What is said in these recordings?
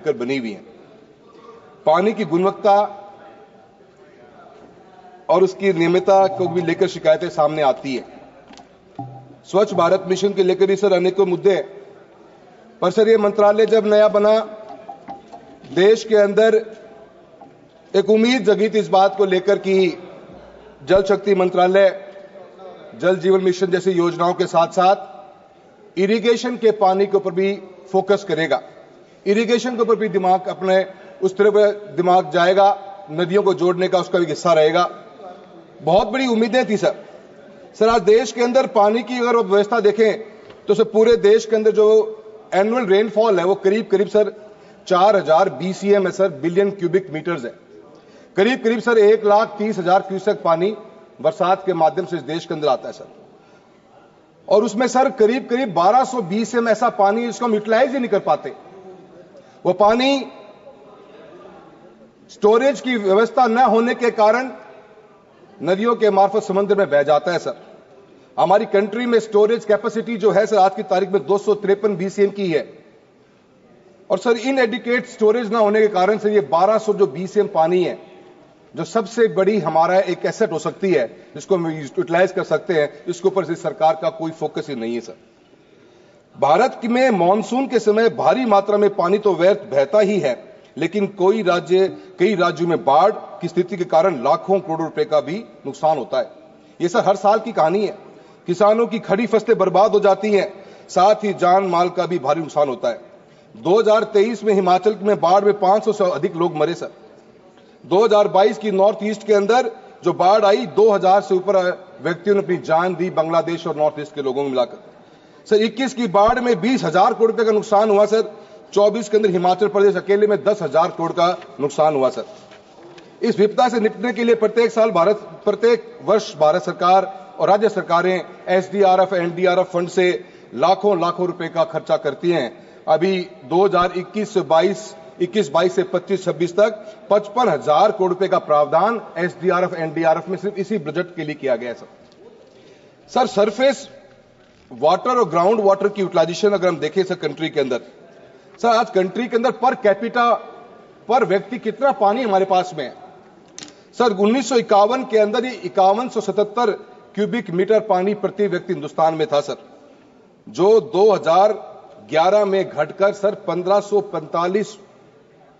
बनी हुई हैं। पानी की गुणवत्ता और उसकी नियमितता को भी लेकर शिकायतें सामने आती है। स्वच्छ भारत मिशन के लेकर भी सर अनेकों मुद्दे हैं, पर सर ये मंत्रालय जब नया बना, देश के अंदर एक उम्मीद जगी थी इस बात को लेकर कि जल शक्ति मंत्रालय जल जीवन मिशन जैसी योजनाओं के साथ साथ इरिगेशन के पानी के ऊपर भी फोकस करेगा। इरिगेशन के ऊपर भी दिमाग अपने उस तरफ दिमाग जाएगा, नदियों को जोड़ने का उसका भी हिस्सा रहेगा। बहुत बड़ी उम्मीदें थी सर आज देश के अंदर पानी की अगर व्यवस्था देखें तो सर पूरे देश के अंदर जो एनुअल रेनफॉल है वो करीब करीब सर 4000 BCM है सर, बिलियन क्यूबिक मीटर्स है। करीब करीब सर 1,30,000 क्यूसेक पानी बरसात के माध्यम से इस देश के अंदर आता है सर, और उसमें सर करीब करीब 1200 BCM ऐसा पानी जिसको हम यूटिलाइज ही नहीं कर पाते। वो पानी स्टोरेज की व्यवस्था न होने के कारण नदियों के मार्फत समुद्र में बह जाता है सर। हमारी कंट्री में स्टोरेज कैपेसिटी जो है सर आज की तारीख में 253 BCM की है, और सर इनएडिक्वेट स्टोरेज ना होने के कारण से ये 1200 जो BCM पानी है, जो सबसे बड़ी हमारा एक एसेट हो सकती है जिसको हम यूटिलाइज कर सकते हैं, इसके ऊपर से सरकार का कोई फोकस ही नहीं है सर। भारत में मानसून के समय भारी मात्रा में पानी तो व्यर्थ बहता ही है, लेकिन कई राज्यों में बाढ़ की स्थिति के कारण लाखों करोड़ रुपए का भी नुकसान होता है। ये सर हर साल की कहानी है। किसानों की खड़ी फसलें बर्बाद हो जाती हैं, साथ ही जान माल का भी भारी नुकसान होता है। 2023 में हिमाचल में बाढ़ में 500 से अधिक लोग मरे सर। 2022 की नॉर्थ ईस्ट के अंदर जो बाढ़ आई, 2000 से ऊपर व्यक्तियों ने अपनी जान दी, बांग्लादेश और नॉर्थ ईस्ट के लोगों में मिलाकर। सर 21 की बाढ़ में 20,000 करोड़ रुपए का नुकसान हुआ सर। 24 के अंदर हिमाचल प्रदेश अकेले में 10,000 करोड़ का नुकसान हुआ सर। इस विपदा से निपटने के लिए प्रत्येक वर्ष भारत सरकार और राज्य सरकारें SDRF NDRF फंड से लाखों रुपए का खर्चा करती हैं। अभी 2021 से 22 से 25-26 तक 55,000 करोड़ रुपए का प्रावधान SDRF NDRF में सिर्फ इसी बजट के लिए किया गया है सर। सरफेस वाटर और ग्राउंड वाटर की यूटिलाइजेशन अगर हम देखें सर कंट्री के अंदर, सर आज कंट्री के अंदर पर कैपिटा पर व्यक्ति कितना पानी हमारे पास में है सर। 1951 के अंदर ही 5177 क्यूबिक मीटर पानी प्रति व्यक्ति हिंदुस्तान में था सर, जो 2011 में घटकर सर 1545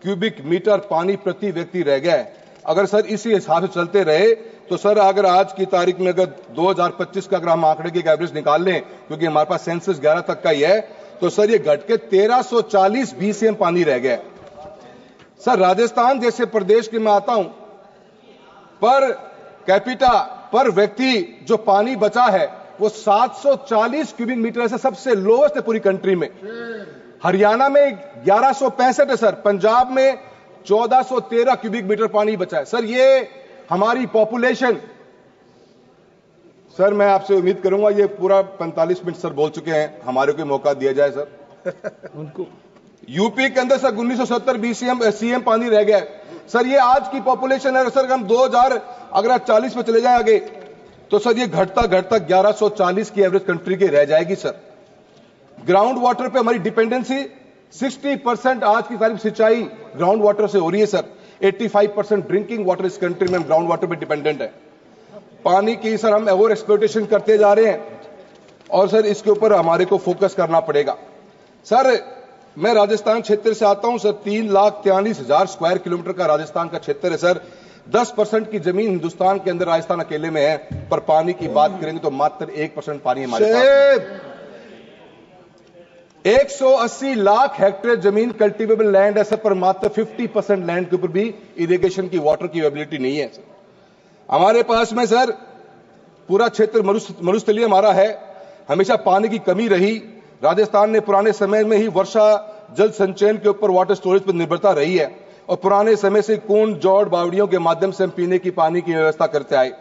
क्यूबिक मीटर पानी प्रति व्यक्ति रह गया है। अगर सर इसी हिसाब से चलते रहे तो सर अगर आज की तारीख में अगर 2025 का अगर हम आंकड़े की एवरेज निकाल लें, क्योंकि हमारे पास सेंसस 11 तक का ही है, तो सर ये घट के 1340 BCM पानी रह गया है सर। राजस्थान जैसे प्रदेश के मैं आता हूं, पर कैपिटा पर व्यक्ति जो पानी बचा है वो 740 क्यूबिक मीटर से सबसे लोएस्ट है पूरी कंट्री में। हरियाणा में 1165 है सर, पंजाब में 1413 क्यूबिक मीटर पानी बचा है सर। ये हमारी पॉपुलेशन, सर मैं आपसे उम्मीद करूंगा ये पूरा 45 मिनट सर बोल चुके हैं, हमारे को मौका दिया जाए सर। उनको यूपी के अंदर सर 1970 BCM पानी रह गया है सर। ये आज की पॉपुलेशन है सर। हम 2040 में चले जाए आगे तो सर ये घटता 1140 की एवरेज कंट्री की रह जाएगी सर। ग्राउंड वाटर पे हमारी डिपेंडेंसी 60% आज की तारीख सिंचाई ग्राउंड वाटर से हो रही है सर। 85% ड्रिंकिंग वाटर इस कंट्री में ग्राउंड वाटर पे डिपेंडेंट है। पानी की सर हम ओवर एक्सप्लॉयटेशन करते जा रहे हैं, और सर इसके ऊपर हमारे को फोकस करना पड़ेगा सर। मैं राजस्थान क्षेत्र से आता हूं सर। 3,43,000 स्क्वायर किलोमीटर का राजस्थान का क्षेत्र है सर। 10% की जमीन हिंदुस्तान के अंदर राजस्थान अकेले में है, पर पानी की बात करेंगे तो मात्र 1% पानी हमारे पास। 180 लाख हेक्टेयर जमीन कल्टीवेबल लैंड है सर, पर मात्र 50% लैंड के ऊपर भी इरिगेशन की वाटर की अवेलेबिलिटी नहीं है सर। हमारे पास में सर पूरा क्षेत्र मरुस्थलीय हमारा है, हमेशा पानी की कमी रही। राजस्थान ने पुराने समय में ही वर्षा जल संचयन के ऊपर वाटर स्टोरेज पर निर्भरता रही है, और पुराने समय से कुंड जोड़ बावड़ियों के माध्यम से हम पीने की पानी की व्यवस्था करते आए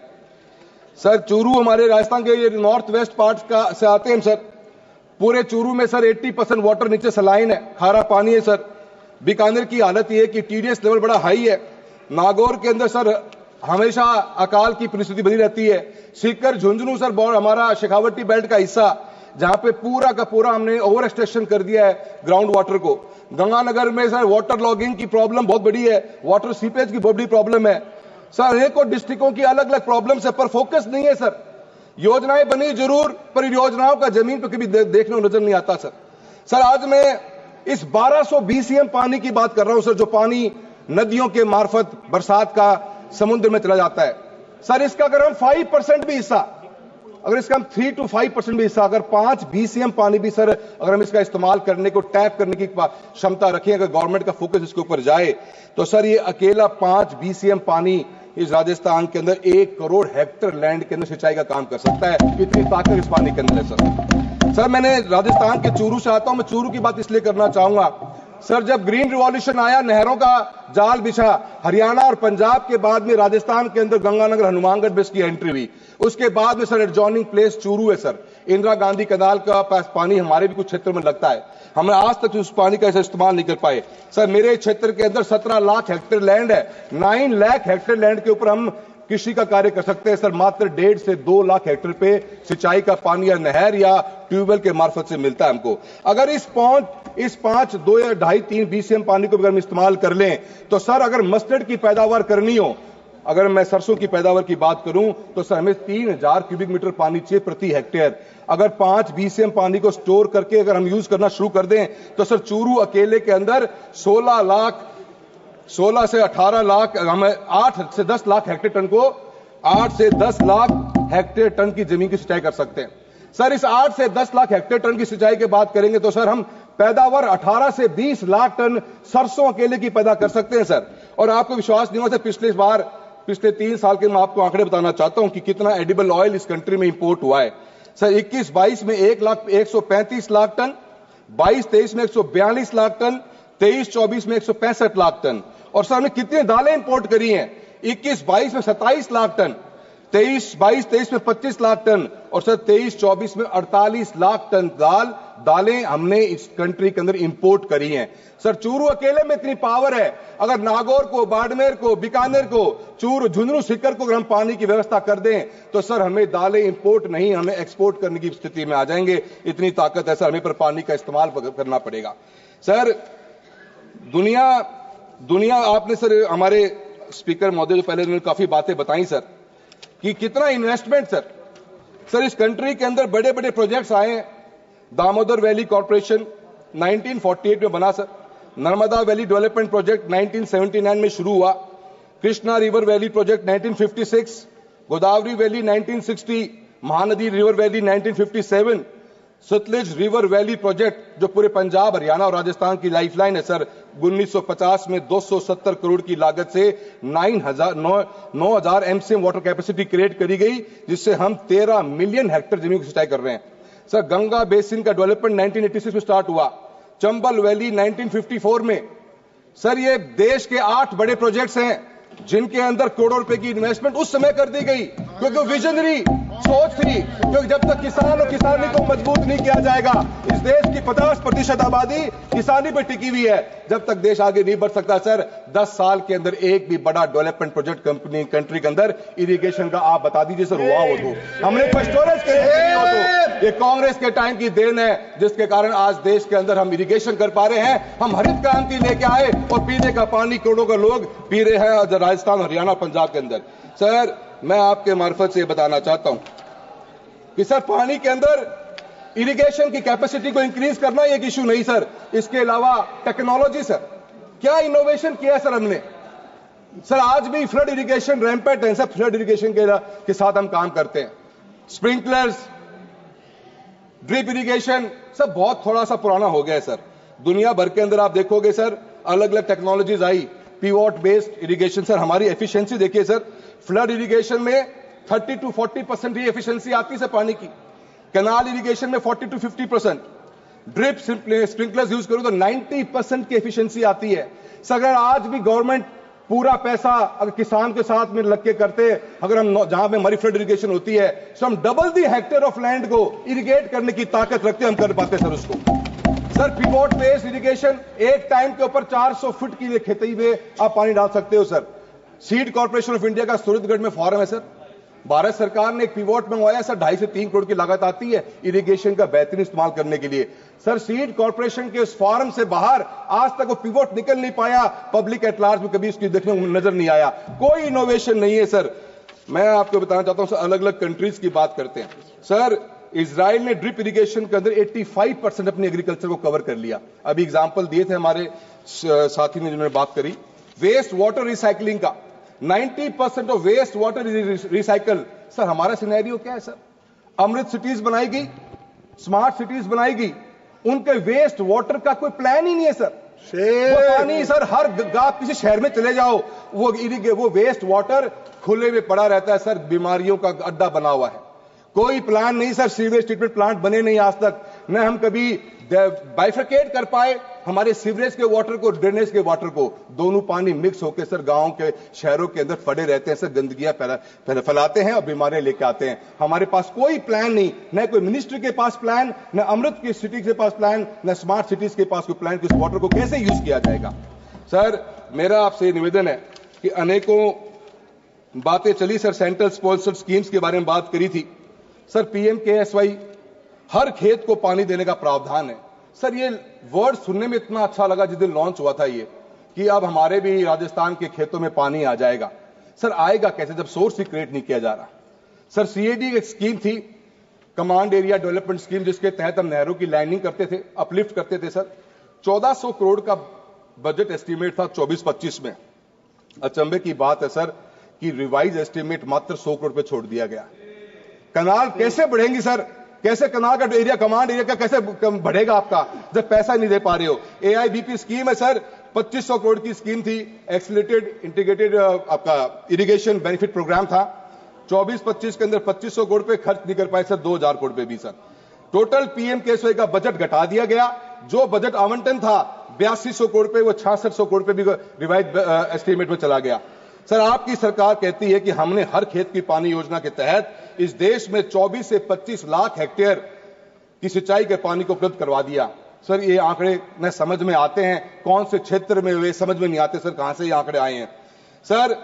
सर। चूरू हमारे राजस्थान के नॉर्थ वेस्ट पार्ट से आते हैं सर। पूरे चूरू में सर 80% वाटर नीचे सलाइन है, खारा पानी है सर। बीकानेर की हालत यह है कि TDS लेवल बड़ा हाई है। नागौर के अंदर सर हमेशा अकाल की परिस्थिति बनी रहती है। सीकर झुंझुनू सर हमारा शेखावटी बेल्ट का हिस्सा, जहां पे पूरा का पूरा हमने ओवर एक्सटेंशन कर दिया है ग्राउंड वाटर को। गंगानगर में सर वाटर लॉगिंग की प्रॉब्लम बहुत बड़ी है, वाटर सीपेज की बहुत बड़ी प्रॉब्लम है सर। अनेकों डिस्ट्रिक्टों की अलग अलग प्रॉब्लम्स है, पर फोकस नहीं है सर। योजनाएं बनी जरूर, पर योजनाओं का जमीन पर कभी देखने को नजर नहीं आता सर। सर आज मैं इस 1200 BCM पानी की बात कर रहा हूं सर, जो पानी नदियों के मार्फत बरसात का समुद्र में चला जाता है सर। इसका अगर हम 5% भी हिस्सा, अगर इसका हम 3 to 5% भी हिस्सा, अगर 5 BCM पानी भी सर अगर हम इसका इस्तेमाल करने को, टैप करने की क्षमता रखें, अगर गवर्नमेंट का फोकस इसके ऊपर जाए, तो सर ये अकेला 5 BCM पानी इस राजस्थान के अंदर 1 करोड़ हेक्टेयर लैंड के अंदर सिंचाई का काम कर सकता है। इतनी ताकत इस पानी के अंदर है सर। मैंने राजस्थान के चूरू से आता हूं, मैं चूरू की बात इसलिए करना चाहूंगा सर। जब ग्रीन रिवॉल्यूशन आया, नहरों का जाल बिछा, हरियाणा और पंजाब के बाद में राजस्थान के अंदर गंगानगर हनुमानगढ़ में इसकी एंट्री हुई। उसके बाद में सर एडजॉइनिंग प्लेस चूरू है सर। इंदिरा गांधी कनाल का पानी हमारे भी कुछ क्षेत्र में लगता है, हमने आज तक उस पानी का इस्तेमाल नहीं कर पाए सर। मेरे क्षेत्र के अंदर 17 लाख हेक्टेयर लैंड है, 9 लाख हेक्टेयर लैंड के ऊपर हम कृषि का कार्य कर सकते हैं सर। मात्र 1.5 से 2 लाख हेक्टेयर पे सिंचाई का पानी या नहर या ट्यूबवेल के मार्फत से मिलता है हमको। अगर इस 5, 2 या 2.5-3 BCM पानी को अगर हम इस्तेमाल कर लें, तो सर अगर मस्टर्ड की पैदावार करनी हो, अगर मैं सरसों की पैदावार की बात करूं, तो सर हमें 3000 क्यूबिक मीटर पानी चाहिए प्रति हेक्टेयर। अगर 5 BCM पानी को स्टोर करके अगर हम यूज करना शुरू कर दें, तो सर चूरू अकेले के अंदर 16 से 18 लाख, हमें 8 से 10 लाख हेक्टेयर टन को 8 से 10 लाख हेक्टेयर टन की जमीन की सिंचाई कर सकते हैं सर। इस 8 से 10 लाख हेक्टेयर टन की सिंचाई की बात करेंगे, तो सर हम पैदावार 18 से 20 लाख टन सरसों अकेले की पैदा कर सकते हैं सर। और आपको विश्वास नहीं होगा, पिछले 3 साल के मैं आपको आंकड़े बताना चाहता हूं कि कितना एडिबल ऑयल इस कंट्री में इंपोर्ट हुआ है सर। 21-22 में 135 लाख टन, 22-23 में 142 लाख टन, 23-24 में 165 लाख टन। और सर हमने कितनी दालें इंपोर्ट करी हैं? 21-22 में 27 लाख टन, 22-23 में 25 लाख टन, और सर 23-24 में 48 लाख टन दालें हमने इस कंट्री के अंदर इंपोर्ट करी हैं सर। चूरू अकेले में इतनी पावर है, अगर नागौर को, बाड़मेर को, बीकानेर को, झुंझुनू सीकर को अगर हम पानी की व्यवस्था कर दें, तो सर हमें दालें इंपोर्ट नहीं, हमें एक्सपोर्ट करने की स्थिति में आ जाएंगे। इतनी ताकत है सर, हमें पर पानी का इस्तेमाल करना पड़ेगा सर। दुनिया आपने सर, हमारे स्पीकर महोदय जो पहले ने काफी बातें बताई सर, कि कितना इन्वेस्टमेंट सर इस कंट्री के अंदर बड़े बड़े प्रोजेक्ट्स आए। दामोदर वैली कॉर्पोरेशन 1948 में बना sir. Narmada valley development project 1979 में शुरू हुआ। Krishna river valley project 1956, Godavari valley 1960, Mahanadi river valley 1957, Sutlej river valley project जो पूरे पंजाब, हरियाणा और राजस्थान की लाइफलाइन है सर। 1950 में 270 करोड़ की लागत से 9,000 MCM वाटर कैपेसिटी क्रिएट करी गई, जिससे हम 13 मिलियन हेक्टेयर जमीन की सिंचाई कर रहे हैं सर। गंगा बेसिन का डेवलपमेंट 1986 में स्टार्ट हुआ। चंबल वैली 1954 में सर। ये देश के 8 बड़े प्रोजेक्ट्स हैं जिनके अंदर करोड़ों रुपए की इन्वेस्टमेंट उस समय कर दी गई, क्योंकि विजनरी सोच थी। क्योंकि जब तक किसान और किसानी को मजबूत नहीं किया जाएगा, इस देश की 50% आबादी किसानी पर टिकी हुई है, जब तक देश आगे नहीं बढ़ सकता सर। 10 साल के अंदर एक भी बड़ा डेवलपमेंट प्रोजेक्ट कंट्री के अंदर इरिगेशन का आप बता दीजिए सर, हुआ हो तो हमने कोई स्टोरेज तो ये कांग्रेस के टाइम की देन है, जिसके कारण आज देश के अंदर हम इरिगेशन कर पा रहे हैं। हम हरित क्रांति लेके आए और पीने का पानी करोड़ों का लोग पी रहे हैं राजस्थान, हरियाणा, पंजाब के अंदर सर। मैं आपके मार्फत से बताना चाहता हूं कि सर पानी के अंदर इरिगेशन की कैपेसिटी को इंक्रीज करना एक इशू नहीं सर। इसके अलावा टेक्नोलॉजी सर, क्या इनोवेशन किया सर हमने सर। आज भी फ्लड इरिगेशन रैंपेट है सर। फ्लड इरिगेशन के साथ हम काम करते हैं। स्प्रिंकलर्स, ड्रिप इरिगेशन सब बहुत थोड़ा सा पुराना हो गया है सर। दुनिया भर के अंदर आप देखोगे सर, अलग अलग टेक्नोलॉजीज आई। पीवॉट बेस्ड इरिगेशन सर, हमारी एफिशिएंसी देखिए सर। फ्लड इरिगेशन में 30 to 40% ही एफिशिएंसी आती है सर पानी की। कैनाल इरिगेशन में 40 to 50%। ड्रिप स्प्रिंकलर्स यूज करो तो 90% की एफिशिएंसी आती है सर। अगर आज भी गवर्नमेंट पूरा पैसा अगर किसान के साथ में लग के करते, अगर हम जहां पे हमारी फ्लड इरिगेशन होती है, तो हम double the hectare of land को इरिगेट करने की ताकत रखते हैं, हम कर पाते सर उसको सर। पिवोट बेस्ड इरिगेशन, एक टाइम के ऊपर 400 फुट की खेती में आप पानी डाल सकते हो sir. Seed corporation of India का सूरतगढ़ में फॉरम है सर। भारत सरकार ने एक पिवोट मंगवाया सर, 2.5 से 3 करोड़ की लागत आती है इरिगेशन का बेहतरीन इस्तेमाल करने के लिए। सर सीड कॉर्पोरेशन के उस फॉर्म से बाहर आज तक वो पिवोट निकल नहीं पाया, पब्लिक एट लार्ज में कभी उसकी देखने को नजर नहीं आया, कोई इनोवेशन नहीं है सर। मैं आपको बताना चाहता हूं सर, अलग अलग कंट्रीज की बात करते हैं सर। इजराइल ने ड्रिप इरिगेशन के अंदर 85% अपनी एग्रीकल्चर को कवर कर लिया। अभी एग्जांपल दिए थे हमारे साथी ने जिन्होंने बात करी वेस्ट वाटर रिसाइकलिंग का, 90% of waste water is recycle. Sir हमारा सिनेरियो क्या है सर? अमृत सिटीज बनाएगी, स्मार्ट सिटीज बनाएगी, उनके वेस्ट वाटर का कोई प्लान ही नहीं है सर। वो पानी सर हर आप किसी शहर में चले जाओ, वो वेस्ट वाटर खुले में पड़ा रहता है सर, बीमारियों का अड्डा बना हुआ है। कोई प्लान नहीं सर, सीवरेज ट्रीटमेंट प्लांट बने नहीं आज तक, न हम कभी बाइफरकेट कर पाए हमारे सीवरेज के वाटर को, ड्रेनेज के वाटर को। दोनों पानी मिक्स होकर सर गांव के शहरों के अंदर पड़े रहते हैं सर, गंदगियां फैलाते हैं और बीमारियां लेके आते हैं। हमारे पास कोई प्लान नहीं, न कोई मिनिस्ट्री के पास प्लान, न अमृत की सिटी के पास प्लान, न स्मार्ट सिटीज के पास कोई प्लान कि उस वाटर को कैसे यूज किया जाएगा। सर मेरा आपसे निवेदन है कि अनेकों बातें चली सर, सेंट्रल स्पॉन्सर्ड स्कीम्स के बारे में बात करी थी सर, PMKSY हर खेत को पानी देने का प्रावधान है। सर ये वर्ड सुनने में इतना अच्छा लगा जिस दिन लॉन्च हुआ था ये, कि अब हमारे भी राजस्थान के खेतों में पानी आ जाएगा। सर आएगा कैसे जब सोर्स ही क्रिएट नहीं किया जा रहा। सर CAD एक स्कीम थी, कमांड एरिया डेवलपमेंट स्कीम, जिसके तहत हम नहरों की लाइनिंग करते थे, अपलिफ्ट करते थे सर। 1400 करोड़ का बजट एस्टिमेट था 24-25 में। अचंभे की बात है सर कि रिवाइज एस्टिमेट मात्र 100 करोड़ पे छोड़ दिया गया। कनाल कैसे बढ़ेंगी सर? कैसे कनाल का एरिया, कमांड एरिया का कैसे बढ़ेगा आपका जब पैसा नहीं दे पा रहे हो? AIBP स्कीम है सर, 2500 करोड़ की स्कीम थी, एक्सीलरेटेड इंटीग्रेटेड आपका इरिगेशन बेनिफिट प्रोग्राम था। 24-25 के अंदर 2500 करोड़ पे खर्च नहीं कर पाए सर, 2000 करोड़ पे भी सर। टोटल PMKSY का बजट घटा दिया गया। जो बजट आवंटन था 8200 करोड़ पे, वो 6600 करोड़ पे भी रिवाइज एस्टिमेट में चला गया। सर आपकी सरकार कहती है कि हमने हर खेत की पानी योजना के तहत इस देश में 24 से 25 लाख हेक्टेयर की सिंचाई के पानी को उपलब्ध करवा दिया। सर ये आंकड़े न समझ में आते हैं, कौन से क्षेत्र में वे समझ में नहीं आते सर, कहां से ये आंकड़े आए हैं। सर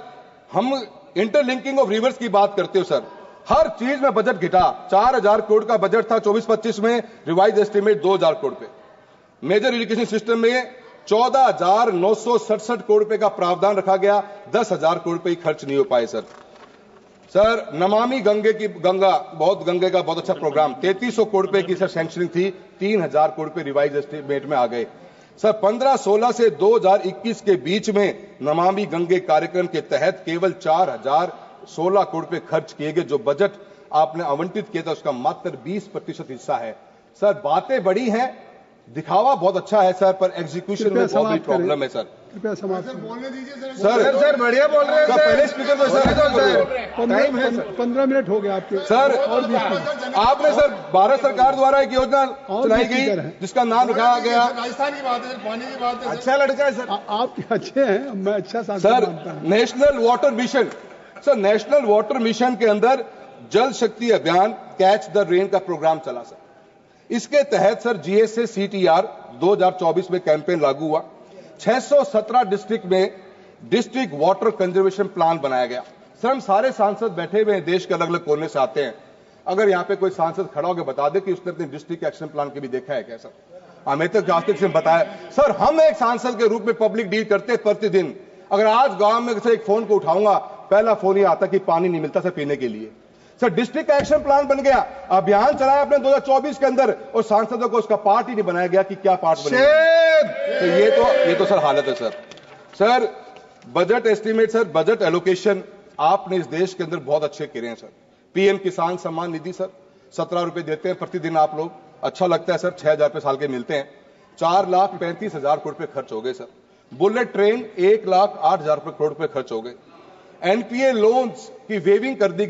हम इंटरलिंकिंग ऑफ रिवर्स की बात करते हो सर, हर चीज में बजट घटा। 4000 करोड़ का बजट था 24-25 में, रिवाइज एस्टिमेट 2000 करोड़ पे। मेजर इरिगेशन सिस्टम में 14,967 करोड़ रुपए का प्रावधान रखा गया, 10,000 करोड़ रुपए ही खर्च नहीं हो पाए सर। सर नमामि गंगे का बहुत अच्छा प्रोग्राम, 3300 करोड़ रुपए की सर सैंक्शनिंग थी, 3000 करोड़ रुपए रिवाइज एस्टिमेट में आ गए सर। 15-16 से 2021 के बीच में नमामि गंगे कार्यक्रम के तहत केवल 4016 करोड़ रुपए खर्च किए गए। जो बजट आपने आवंटित किया था उसका मात्र 20% हिस्सा है। सर बातें बड़ी हैं, दिखावा बहुत अच्छा है सर, पर एग्जीक्यूशन में बहुत बड़ी प्रॉब्लम है सर। कृपया समाप्त बोलने दीजिए सर बढ़िया बोल रहे हैं सर, पहले स्पीकर पर सर टाइम है, 15 मिनट हो गए आपके सर। और आपने सर भारत सरकार द्वारा एक योजना चलाई गई जिसका नाम रखा गया, राजस्थान की बात है, पानी की बात है। अच्छा लड़का है सर, आप अच्छे हैं, मैं अच्छा sir. National water mission sir, national water mission के अंदर जल शक्ति अभियान कैच द रेन का प्रोग्राम चला सर। इसके तहत सर GSA CTR 2024 में कैंपेन लागू हुआ। 617 डिस्ट्रिक्ट में डिस्ट्रिक्ट वाटर कंजर्वेशन प्लान बनाया गया। सर हम सारे सांसद बैठे हुए हैं, देश के अलग अलग कोने से आते हैं। अगर यहां पे कोई सांसद खड़ा होकर बता दे कि उसने अपने डिस्ट्रिक्ट एक्शन प्लान के भी देखा है क्या सर? हमें तो आज से बताया सर, हम एक सांसद के रूप में पब्लिक डील करते हैं प्रतिदिन। अगर आज गांव में से एक फोन को उठाऊंगा, पहला फोन ये आता कि पानी नहीं मिलता सर पीने के लिए। सर डिस्ट्रिक्ट एक्शन प्लान बन गया, अभियान चलाया अपने 2024 के अंदर, और सांसदों को उसका पार्ट ही नहीं बनाया गया कि क्या पार्ट बनेगा। तो ये तो सर हालत है sir. Sir budget estimate sir, budget allocation आपने इस देश के अंदर बहुत अच्छे करे हैं सर। PM किसान सम्मान निधि सर 17 रुपए देते हैं प्रतिदिन आप लोग, अच्छा लगता है सर। 6,000 रुपए साल के मिलते हैं, 4,35,000 करोड़ रुपए खर्च हो गए सर। बुलेट ट्रेन 1,08,000 करोड़ रुपए खर्च हो गए। NPA लोन्स की वेविंग कर दी